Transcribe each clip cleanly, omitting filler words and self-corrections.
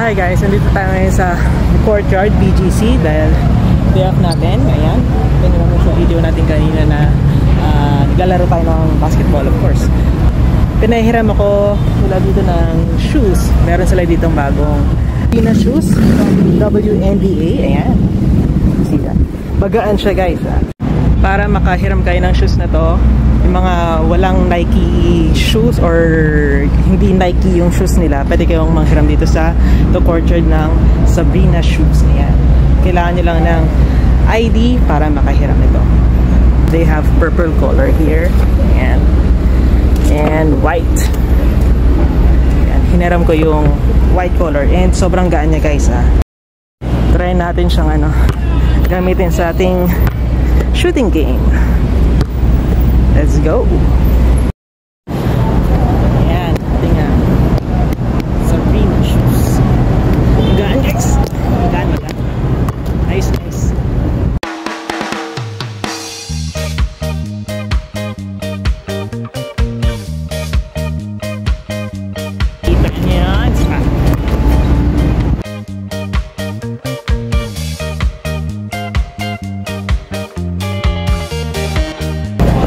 Hi guys, nandito tayo ngayon sa Courtyard BGC dahil day off natin. Ayan, tingnan mo sa video natin kanina na naglalaro tayo ng basketball, of course. Pinahiram ako mula dito ng shoes. Meron sila ditong bagong Sabrina shoes from WNBA. Ayan, see that? Bagaan siya guys. Para makahiram kayo ng shoes na to, yung mga walang Nike shoes or hindi Nike yung shoes nila, pwede kayong manghiram dito sa The Courtyard ng Sabrina shoes. Ayan, kailangan nyo lang ng ID para makahiram ito. They have purple color here and white. Ayan, hiniram ko yung white color and sobrang gaan niya guys. Try natin siyang gamitin sa ating shooting game. Let's go. Ayan, ating Sabrina shoes. Gaan guys. Gaan. Nice. Kita niya.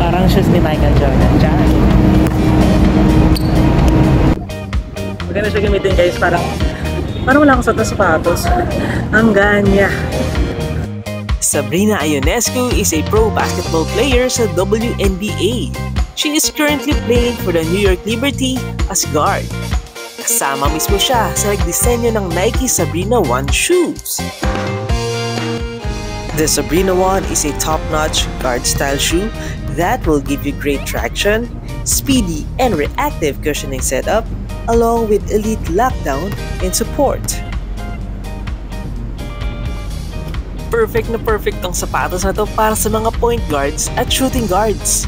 Parang shoes ni Michael Jordan dyan. Maganda siya gamitin guys, parang wala akong sapatos. Ang ganya. Sabrina Ionescu is a pro basketball player sa WNBA. She is currently playing for the New York Liberty as guard. Kasama mismo siya sa nagdisenyo ng Nike Sabrina 1 shoes. The Sabrina 1 is a top-notch guard-style shoe that will give you great traction, speedy and reactive cushioning setup, along with elite lockdown and support. Perfect na perfect ang sapatos na to para sa mga point guards at shooting guards.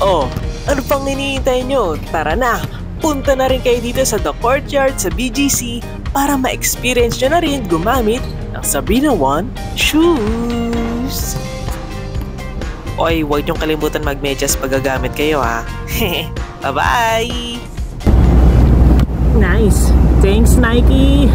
Oh, ano pang hinihintay nyo? Tara na! Punta na rin kayo dito sa The Courtyard sa BGC para ma-experience nyo na rin gumamit ng Sabrina 1 shoes. Oy, huwag niyong kalimutan magmedyas pag gagamit kayo ha. Bye-bye! Nice! Thanks Nike!